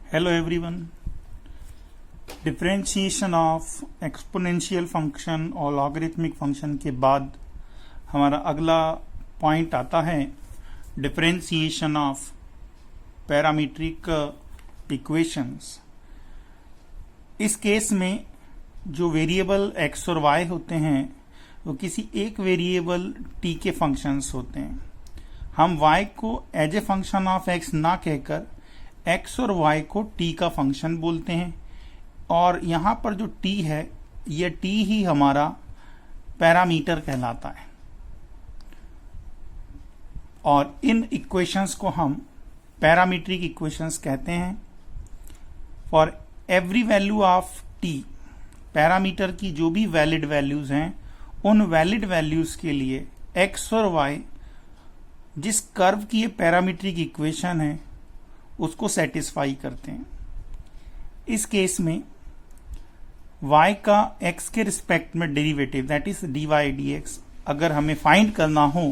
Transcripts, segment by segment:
Hello everyone. Differentiation of exponential function और logarithmic function के बाद हमारा अगला पॉइंट आता है डिफरेंशिएशन ऑफ पैरामीट्रिक इक्वेशंस। इस केस में जो वेरिएबल x और y होते हैं वो किसी एक वेरिएबल t के फंक्शंस होते हैं। हम y को as a function of x ना कहकर x और y को t का फंक्शन बोलते हैं, और यहाँ पर जो t है ये t ही हमारा पैरामीटर कहलाता है। और इन इक्वेशंस को हम पैरामीट्रिक इक्वेशंस कहते हैं। For every value of t, parameter की जो भी वैलिड वैल्यूज हैं उन वैलिड वैल्यूज के लिए x और y जिस कर्व की ये पैरामीट्रिक इक्वेशन है उसको सेटिस्फाई करते हैं। इस केस में y का x के रिस्पेक्ट में derivative that is dy dx अगर हमें फाइंड करना हो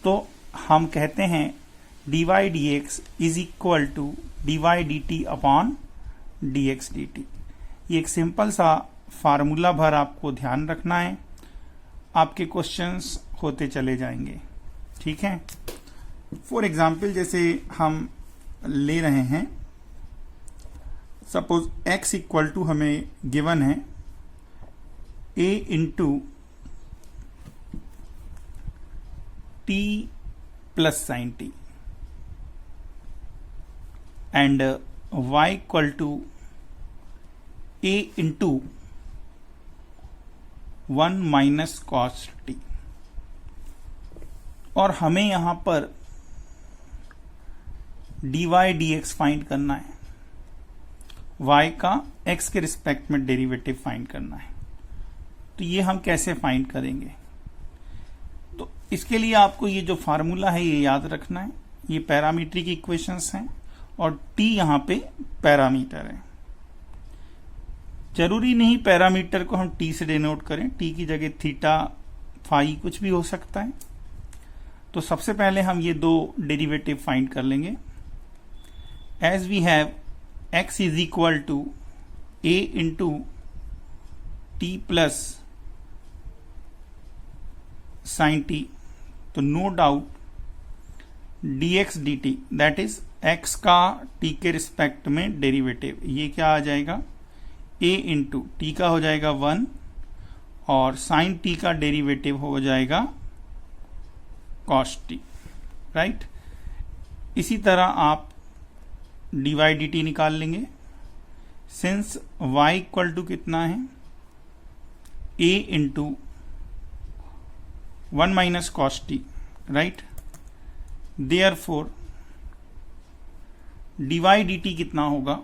तो हम कहते हैं dy dx is equal to dy dt upon dx dt। ये एक सिंपल सा फार्मूला भर आपको ध्यान रखना है, आपके क्वेश्चंस होते चले जाएंगे। ठीक है, फॉर एग्जाम्पल जैसे हम ले रहे हैं, सपोज x इक्वल टू हमें गिवन है a into t plus sine t and y equal to a into 1 minus cos t, और हमें यहां पर dy dx फाइंड करना है, y का x के रिस्पेक्ट में डेरिवेटिव फाइंड करना है। तो ये हम कैसे फाइंड करेंगे? तो इसके लिए आपको ये जो फार्मूला है ये याद रखना है। ये पैरामीट्रिक इक्वेशंस हैं और t यहां पे पैरामीटर है। जरूरी नहीं पैरामीटर को हम t से डिनोट करें, t की जगह थीटा फाई कुछ भी हो सकता है। तो सबसे पहले हम ये दो डेरिवेटिव फाइंड कर लेंगे। As we have x is equal to a into t plus sin t, तो no doubt dx dt that is x का t के रिस्पेक्ट में डेरिवेटिव, ये क्या आ जाएगा a इंटू t का हो जाएगा 1 और sin t का डेरिवेटिव हो जाएगा cos t, राइट। इसी तरह आप dy dt निकाल लेंगे। सिंस y इक्वल टू कितना है a into 1 minus cos T, right. Therefore dy dt कितना होगा?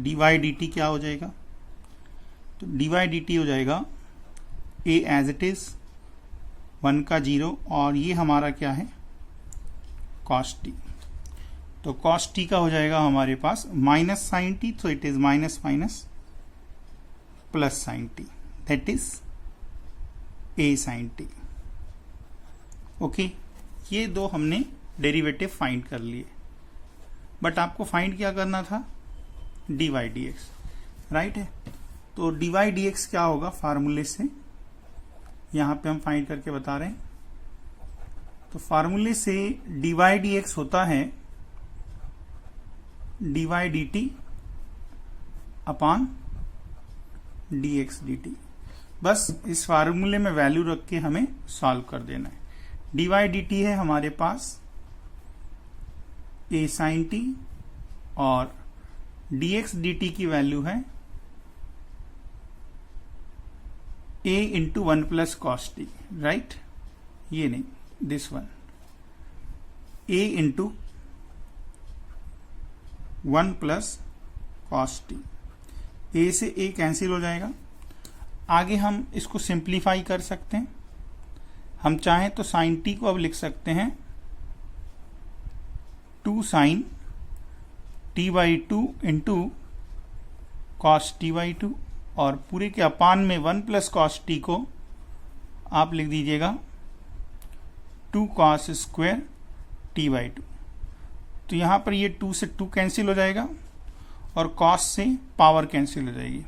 dy dt क्या हो जाएगा? तो dy dt हो जाएगा a एज इट इज 1 का 0 और ये हमारा क्या है cos t। तो cos t का हो जाएगा हमारे पास माइनस साइन t, तो it is minus minus plus sine t that is a sine t। Okay, ये दो हमने डेरिवेटिव फाइंड कर लिए, बट आपको फाइंड क्या करना था? dy dx, राइट है। तो dy dx क्या होगा? फार्मूले से यहां पे हम फाइंड करके बता रहे हैं। तो फार्मूले से dy dx होता है dy dt upon dx dt। बस इस फार्मूले में वैल्यू रख के हमें सॉल्व कर देना है। dy dt है हमारे पास a sin t और dx dt की वैल्यू है a into 1 plus cos T, right. ये नहीं, this one a into 1 plus cos T, a से a कैंसिल हो जाएगा। आगे हम इसको सिंप्लीफाई कर सकते हैं। हम चाहें तो साइन t को अब लिख सकते हैं 2 sine t by 2 into cos t by 2, और पूरे के अपान में 1 प्लस कॉस t को आप लिख दीजिएगा 2 cos स्क्वायर t बाई 2। तो यहां पर ये 2 से 2 कैंसिल हो जाएगा और कॉस से पावर कैंसिल हो जाएगी।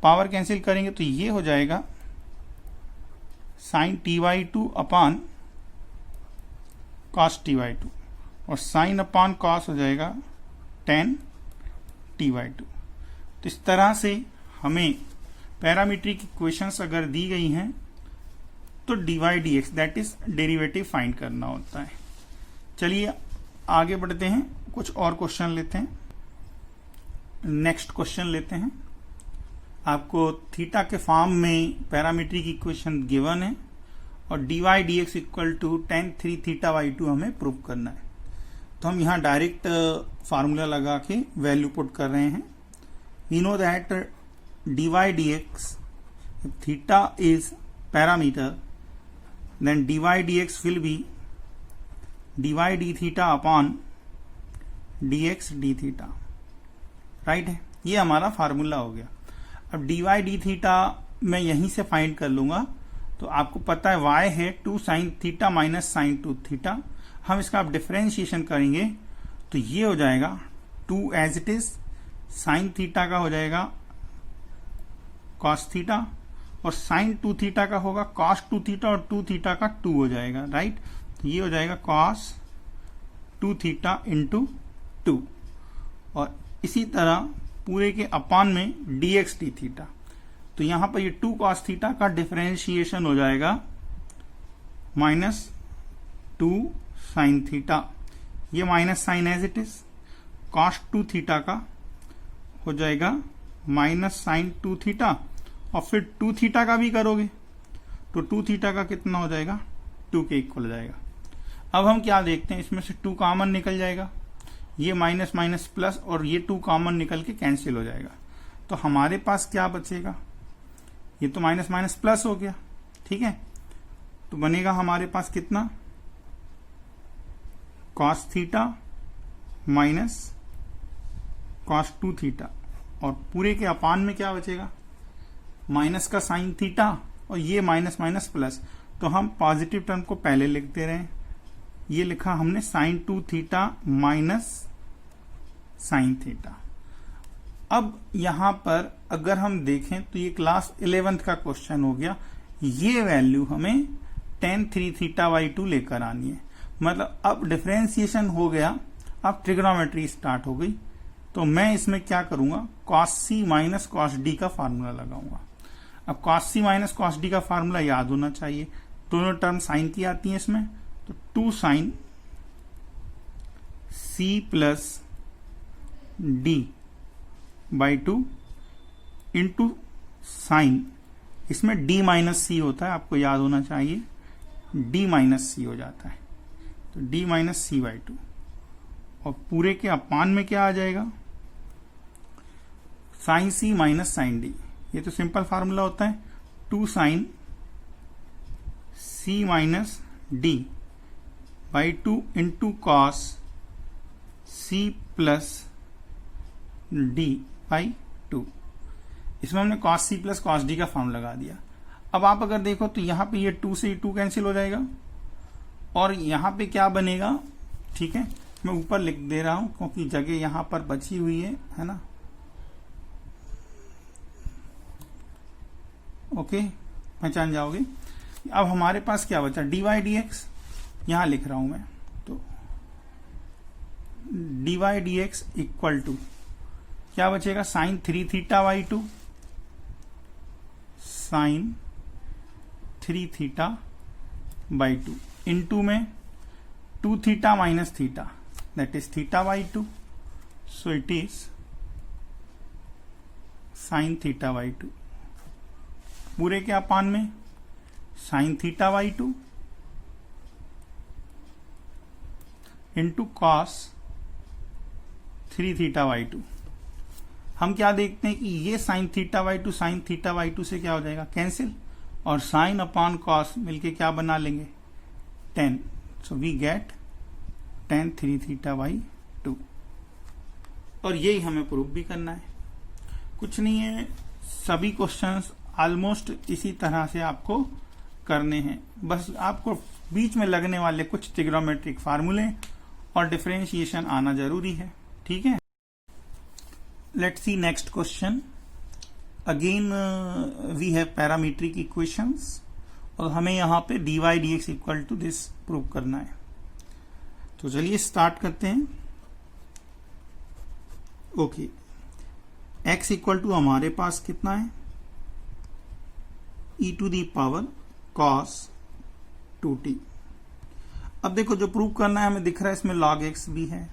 पावर कैंसिल करेंगे तो ये हो जाएगा साइन t/2 अपान कॉस t/2 और साइन अपान कॉस हो जाएगा tan t/2। तो इस तरह से हमें पैरामीट्रिक इक्वेशंस अगर दी गई हैं तो dy/dx that is derivative find करना होता है। चलिए आगे बढ़ते हैं, कुछ और क्वेश्चन लेते हैं। नेक्स्ट क्वेश्चन लेते हैं। आपको थीटा के फॉर्म में पैरामीट्रिक इक्वेशन गिवन है और dy/dx इक्वल टू tan 3 θ/2 हमें प्रूव करना है। तो हम यहाँ डायरेक्ट फार्मूला लगा के वैल्यू पुट कर रहे हैं। We know that dy/dx if theta is parameter then dy/dx will be dy d theta upon dx d theta, right है। ये हमारा फार्मूला हो गया। अब dy d theta मैं यहीं से फाइंड कर लूंगा। तो आपको पता है y है 2 sin theta minus sine 2 theta. हम इसका आप डिफरेंशिएशन करेंगे तो ये हो जाएगा 2 as it is, sine theta का हो जाएगा कॉस थीटा और साइन 2 थीटा का होगा कॉस 2 थीटा और 2 थीटा का 2 हो जाएगा, राइट। तो ये हो जाएगा कॉस 2 थीटा इंटू 2 और इसी तरह पूरे के अपान में dx d थीटा। तो यहां पर ये 2 cos थीटा का डिफरेंशिएशन हो जाएगा माइनस 2 साइन थीटा, ये minus sine as it is, cos 2 theta का हो जाएगा माइनस साइन 2 थीटा और फिर 2 थीटा का भी करोगे तो 2 थीटा का कितना हो जाएगा 2 के इक्वल हो जाएगा। अब हम क्या देखते हैं, इसमें से 2 कॉमन निकल जाएगा, ये माइनस माइनस प्लस और ये 2 कॉमन निकल के कैंसिल हो जाएगा। तो हमारे पास क्या बचेगा, ये तो माइनस माइनस प्लस हो गया, ठीक है। तो बनेगा हमारे पास कितना cos theta minus cos 2 theta और पूरे के अपान में क्या बचेगा माइनस का साइन थीटा और ये माइनस माइनस प्लस। तो हम पॉजिटिव टर्म को पहले लिखते रहे, ये लिखा हमने sine 2 theta minus sine theta. अब यहां पर अगर हम देखें तो ये क्लास 11th का क्वेश्चन हो गया। ये वैल्यू हमें tan 3 θ/2 लेकर आनी है। मतलब अब डिफरेंशिएशन हो गया, अब ट्रिग्नोमेट्री स्टार्ट हो गई। तो मैं इसमें क्या करूंगा, cos c minus cos d का फार्मूला लगाऊंगा। अब cos c minus cos d का फार्मूला याद होना चाहिए, दोनों टर्म साइन की आती है इसमें। तो 2 sine c plus d/2 into sine, इसमें d माइनस सी होता है, आपको याद होना चाहिए, d माइनस सी हो जाता है। तो d माइनस c/2 और पूरे के अपान में क्या आ जाएगा sine c minus sine d। ये तो सिंपल फार्मूला होता है, 2 sine c minus d/2 into cos c plus d/2। इसमें हमने cos c plus cos d का फॉर्म लगा दिया। अब आप अगर देखो तो यहां पे ये 2 से 2 कैंसिल हो जाएगा और यहां पे क्या बनेगा, ठीक है, मैं ऊपर लिख दे रहा हूं क्योंकि जगह यहां पर बची हुई है ना। ओके, पहचान जाओगे। अब हमारे पास क्या बचा, dy/dx यहां लिख रहा हूं मैं। तो dy/dx इक्वल टू क्या बचेगा, साइन 3 θ/2 साइन 3 θ/2 इंटू में 2 theta minus theta that is θ/2। So it is sine θ/2 पूरे के अपान में साइन θ/2 इंटू कॉस 3 θ/2। हम क्या देखते हैं कि ये साइन θ/2 साइन θ/2 से क्या हो जाएगा कैंसिल और साइन अपान कॉस मिलके क्या बना लेंगे 10। सो वी गेट tan 3 θ/2 और यही हमें प्रूव भी करना है। कुछ नहीं है, सभी क्वेश्चंस ऑलमोस्ट इसी तरह से आपको करने हैं। बस आपको बीच में लगने वाले कुछ ट्रिग्नोमेट्रिक फार्मूले और डिफरेंशिएशन आना जरूरी है। ठीक है, let's see next question. Again we have parametric equations और हमें यहाँ पे dy dx equal to this prove करना है। तो चलिए स्टार्ट करते हैं। ओके, x इक्वल टू हमारे पास कितना है, e to the power cos 2t। अब देखो जो प्रूव करना है हमें दिख रहा है इसमें log x भी है,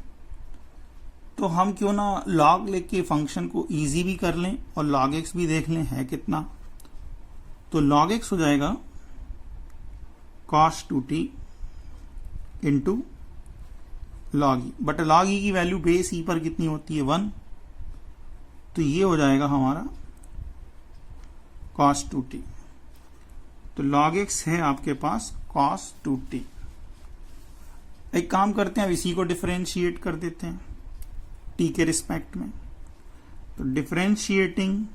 तो हम क्यों ना log लेके फंक्शन को इजी भी कर लें और log x भी देख लें है कितना। तो log x हो जाएगा cos 2t into log e, but log e की वैल्यू बेस e पर कितनी होती है 1, तो ये हो जाएगा हमारा cos 2t। तो log x है आपके पास cos 2t। एक काम करते हैं, अब इसी को डिफरेंशिएट कर देते हैं t के रिस्पेक्ट में। तो differentiating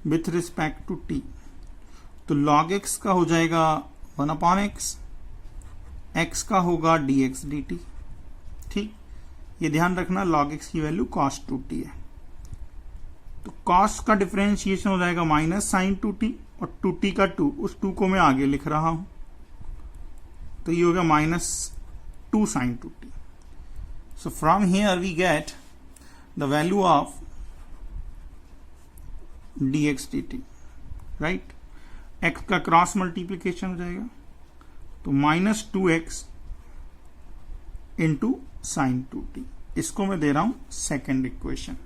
with respect to t, तो log x का हो जाएगा 1/x, x का होगा dx dt। ठीक, ये ध्यान रखना log x की वैल्यू cos 2t है। तो cos का डिफरेंशिएशन हो जाएगा माइनस sin 2t और 2t का 2, उस 2 को मैं आगे लिख रहा हूं, तो ये हो गया -2 sin 2t। So from here we get the value of dx dt, right. x का क्रॉस मल्टीप्लीकेशन हो जाएगा, तो -2x इंटू साइन 2t। इसको मैं दे रहा हूं सेकेंड इक्वेशन।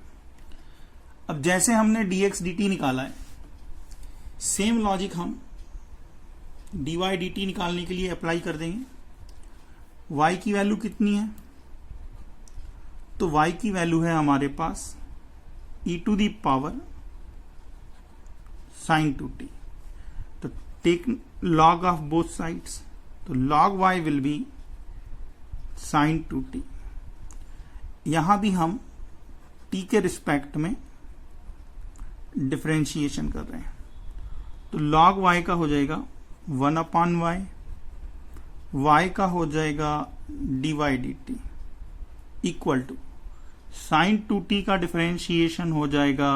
अब जैसे हमने dx dt निकाला है, सेम लॉजिक हम dy dt निकालने के लिए अप्लाई कर देंगे। y की वैल्यू कितनी है, तो y की वैल्यू है हमारे पास e to the power sine 2t। तो take log of both sides, तो log y will be sine 2t। यहां भी हम t के रिस्पेक्ट में डिफरेंशिएशन कर रहे हैं, तो log y का हो जाएगा 1/y, y का हो जाएगा dy dt equal to sine 2t का डिफरेंशिएशन हो जाएगा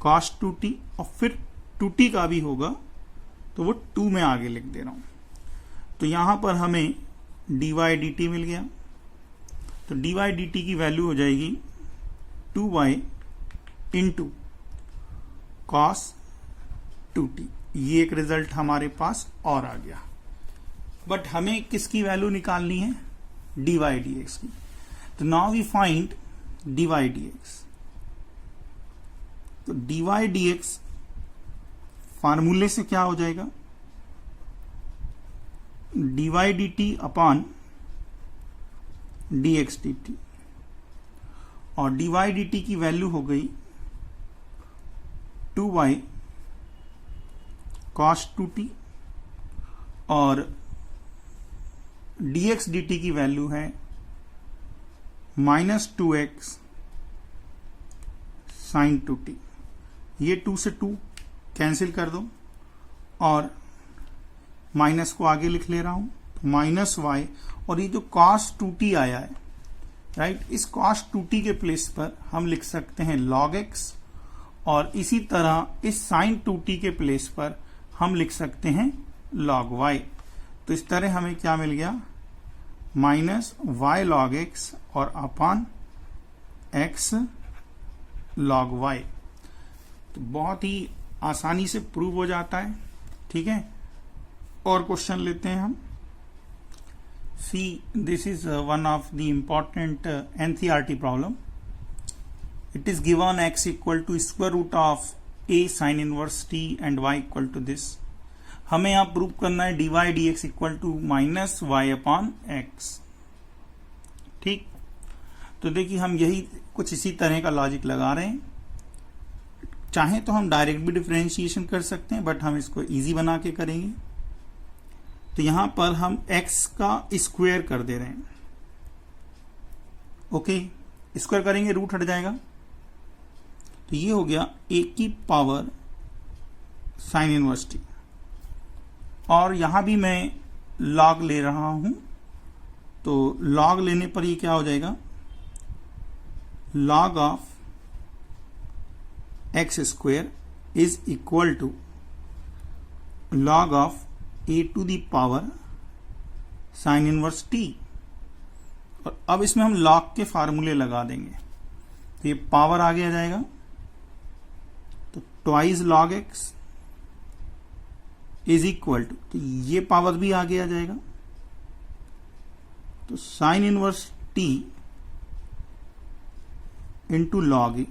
cos 2t और फिर 2t का भी होगा, तो वो 2 में आगे लिख दे रहा हूं। तो यहां पर हमें dy dt मिल गया, तो dy dt की वैल्यू हो जाएगी 2y इंटू cos 2t। ये एक रिजल्ट हमारे पास और आ गया, बट हमें किसकी वैल्यू निकालनी है, dy dx की। तो now we find dy dx। तो dy dx फार्मूले से क्या हो जाएगा, dy dt upon dx dt, और dy dt की वैल्यू हो गई 2y cos 2t और dx dt की वैल्यू है -2x sin 2t। ये 2 से 2 कैंसिल कर दो और माइनस को आगे लिख ले रहा हूं, तो -y, और ये जो cos 2t आया है, राइट, इस cos 2t के प्लेस पर हम लिख सकते हैं log x, और इसी तरह इस sin 2t के प्लेस पर हम लिख सकते हैं log y। तो इस तरह हमें क्या मिल गया, -y log x और अपॉन x log y। तो बहुत ही आसानी से प्रूव हो जाता है। ठीक है, और क्वेश्चन लेते हैं हम। See this is one of the important NCERT problem. It is given x equal to square root of a sine inverse t and y equal to this. हमें यहां प्रूव करना है dy dx equal to -y upon x। ठीक, तो देखिए हम यही कुछ इसी तरह का लॉजिक लगा रहे हैं। चाहे तो हम डायरेक्ट भी डिफरेंशिएशन कर सकते हैं, बट हम इसको इजी बना के करेंगे। तो यहां पर हम x का स्क्वायर कर दे रहे हैं। ओके, स्क्वायर करेंगे रूट हट जाएगा, तो ये हो गया a की पावर साइन इनवर्स t, और यहां भी मैं log ले रहा हूं तो log लेने पर ये क्या हो जाएगा, log of x square is equal to log of a to the power sine inverse t। और अब इसमें हम log के फार्मूले लगा देंगे, तो ये पावर आगे आ जाएगा, तो twice log x is equal to, तो ये पावर भी आगे आ जाएगा, तो sine inverse t into log a।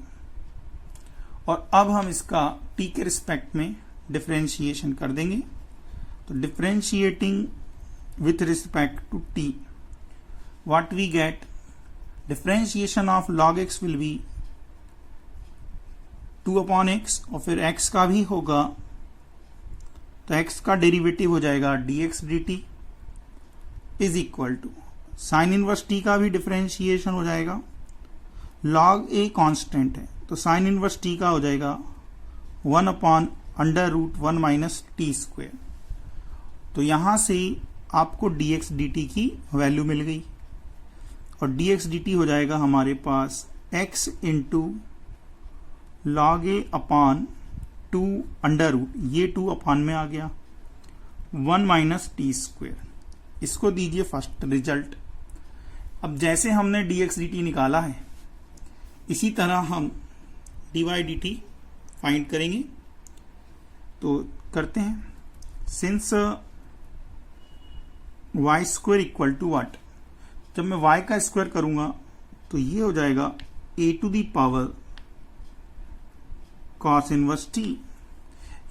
और अब हम इसका t के रिस्पेक्ट में डिफरेंशिएशन कर देंगे, तो differentiating with respect to t, what we get, differentiation of log x will be 2 upon x, और फिर x का भी होगा, तो x का डेरिवेटिव हो जाएगा dx dt is equal to sine inverse t का भी डिफरेंशिएशन हो जाएगा, log a कांस्टेंट है, तो साइन इनवर्स t का हो जाएगा 1 upon under root 1 minus t square. तो यहां से आपको dx dt की वैल्यू मिल गई, और dx dt हो जाएगा हमारे पास x इंटू log a upon 2 under root, ये 2 अपॉन में आ गया 1 माइनस टी स्क्वेयर। इसको दीजिए फर्स्ट रिजल्ट। अब जैसे हमने dx dt निकाला है, इसी तरह हम dy dt फाइंड करेंगे। तो करते हैं, since y square equal to what, जब मैं y का स्क्वायर करूंगा तो ये हो जाएगा a to the power cos inverse t।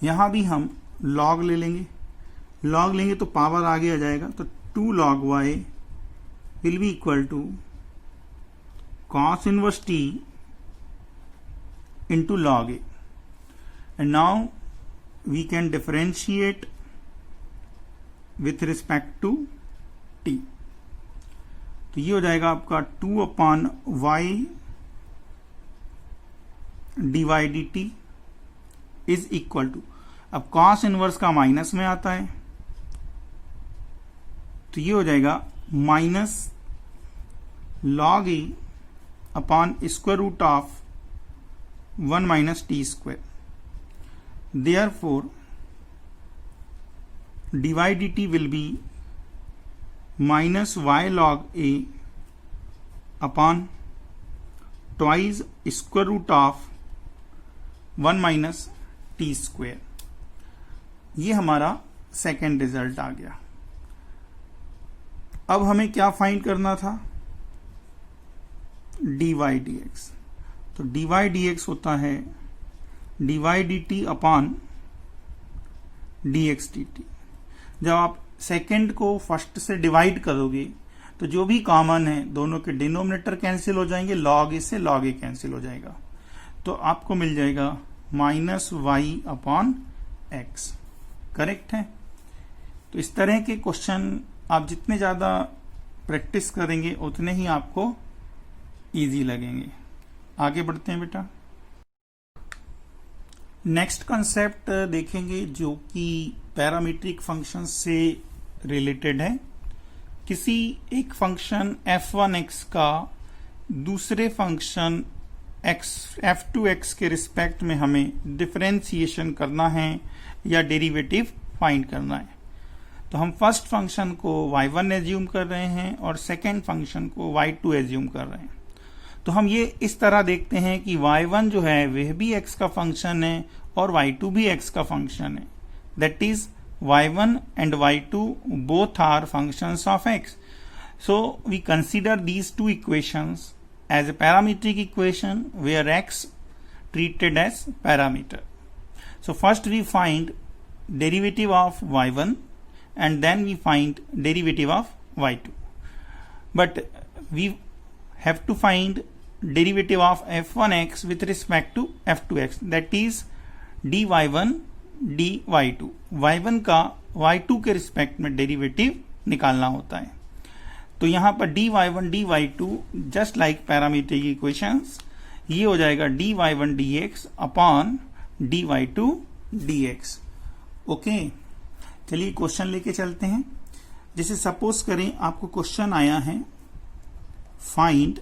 यहां भी हम log ले लेंगे, log लेंगे तो पावर आगे आ जाएगा, तो 2 log y will be equal to cos inverse t into log a, and now we can differentiate with respect to t। तो ये हो जाएगा आपका 2 upon y dy dt is equal to, अब cos इनवर्स का माइनस में आता है, तो ये हो जाएगा minus log a upon square root of 1 minus t square. Therefore dy dt will be minus y log a upon twice square root of 1 minus t square। ये हमारा सेकेंड रिजल्ट आ गया। अब हमें क्या फाइंड करना था, dy dx। तो dy dx होता है dy dt upon dx dt। जब आप सेकेंड को फर्स्ट से डिवाइड करोगे तो जो भी कॉमन है दोनों के डिनोमिनेटर कैंसिल हो जाएंगे, log a से log a कैंसिल हो जाएगा, तो आपको मिल जाएगा minus y upon x. Correct है। तो इस तरह के क्वेश्चन आप जितने ज्यादा प्रैक्टिस करेंगे उतने ही आपको इजी लगेंगे। आगे बढ़ते हैं बेटा। नेक्स्ट कंसेप्ट देखेंगे जो कि पैरामीट्रिक फंक्शन से रिलेटेड है। किसी एक फंक्शन f1x का दूसरे फंक्शन f2x के रिस्पेक्ट में हमें डिफरेंशिएशन करना है या डेरिवेटिव फाइंड करना है। तो हम फर्स्ट फंक्शन को y1 एज्यूम कर रहे हैं और सेकेंड फंक्शन को y2 एज्यूम कर रहे हैं। तो हम ये इस तरह देखते हैं कि y1 जो है वह भी x का फंक्शन है और y2 भी x का फंक्शन है। That is y1 and y2 both are functions of x. So we consider these two equations as a parametric equation where x treated as parameter. So first we find derivative of y1 and then we find derivative of y2. But we have to find derivative of f1x with respect to f2x, that is dy1 dy2। y1 का y2 के respect में derivative निकालना होता है। तो यहां पर dy1 dy2 just like parametric equations, ये हो जाएगा dy1 dx upon dy2 dx। Okay, चलिए क्वेश्चन लेके चलते हैं। जैसे सपोज करें आपको क्वेश्चन आया है find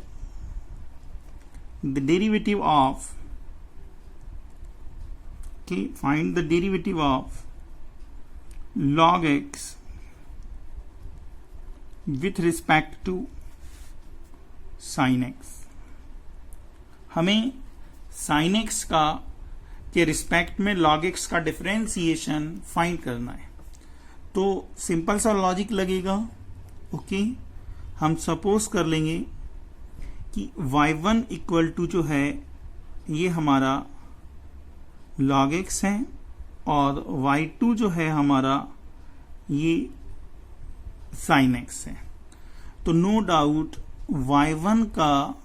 the derivative of find the derivative of log x with respect to sin x। हमें sin x का के रिस्पेक्ट में log x का डिफरेंशिएशन फाइंड करना है। तो सिंपल सा लॉजिक लगेगा। ओके, हम सपोज कर लेंगे कि y1 इक्वल टू जो है ये हमारा log x है और y2 जो है हमारा ये sin x है। तो नो डाउट y1 का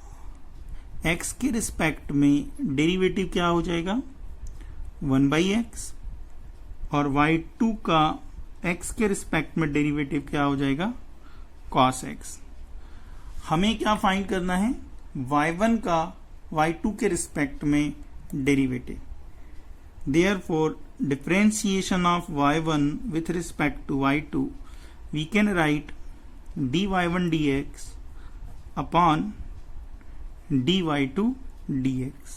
x के रिस्पेक्ट में डेरिवेटिव क्या हो जाएगा 1/x और y2 का x के रिस्पेक्ट में डेरिवेटिव क्या हो जाएगा cos x। हमें क्या फाइंड करना है y1 का y2 के रिस्पेक्ट में derivative. Therefore, differentiation of y1 with respect to y2, we can write dy1 dx upon dy2 dx।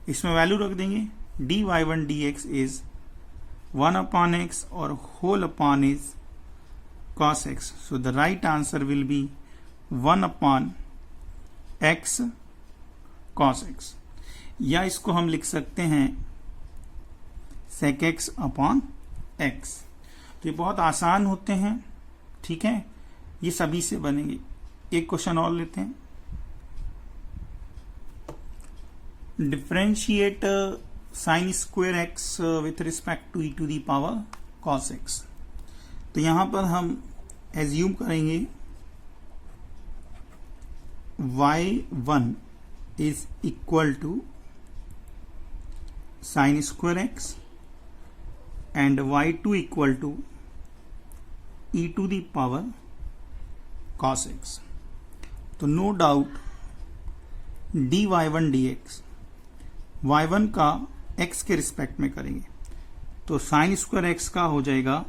इसमें वैल्यू रख देंगे dy1 dx is 1 upon x और whole upon is cos x। So the right answer will be 1 upon x cos x, या इसको हम लिख सकते हैं sec x अपॉन x। तो ये बहुत आसान होते हैं, ठीक है, ये सभी से बनेंगे। एक क्वेश्चन और लेते हैं, differentiate sine square x with respect to e to the power cos x। तो यहां पर हम एज्यूम करेंगे y1 is equal to sine square x and y2 equal to e to the power cos x। तो no doubt dy1 dx y1 का x के respect में करेंगे तो साइन स्क्वायर x का हो जाएगा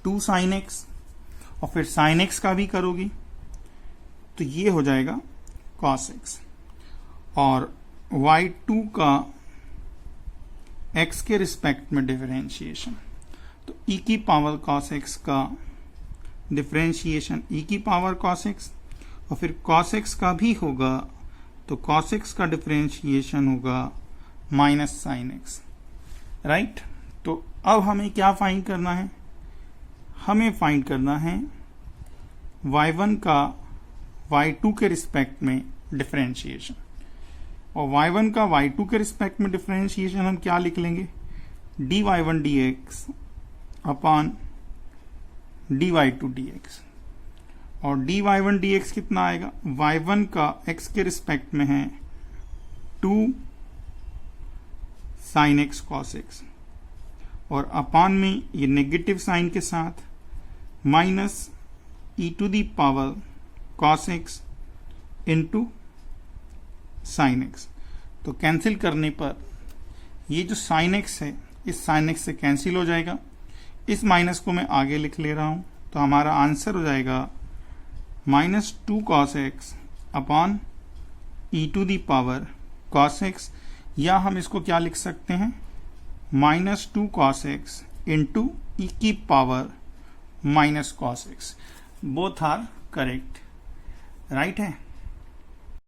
2 sin x और फिर sin x का भी करोगी तो ये हो जाएगा cos x और y2 का x के रिस्पेक्ट में डिफरेंशिएशन। तो e की पावर cos x का डिफरेंशिएशन e की पावर cos x और फिर cos x का भी होगा तो cos x का डिफरेंशिएशन होगा माइनस साइन x, राइट। तो अब हमें क्या फाइंड करना है, हमें फाइंड करना है y1 का y2 के रिस्पेक्ट में डिफरेंशिएशन। और y1 का y2 के रिस्पेक्ट में डिफरेंशिएशन हम क्या लिख लेंगे dy1 dx upon dy2 dx। और dy1 dx कितना आएगा y1 का x के रिस्पेक्ट में है 2 sin x cos x और अपॉन में ये नेगेटिव साइन के साथ minus e to the power cos x into sin x। तो कैंसिल करने पर ये जो sin x है इस sin x से कैंसिल हो जाएगा, इस माइनस को मैं आगे लिख ले रहा हूं तो हमारा आंसर हो जाएगा -2 cos x upon e to the power cos x, या हम इसको क्या लिख सकते हैं -2 cos x इंटू e की power minus cos x। Both are correct, right है।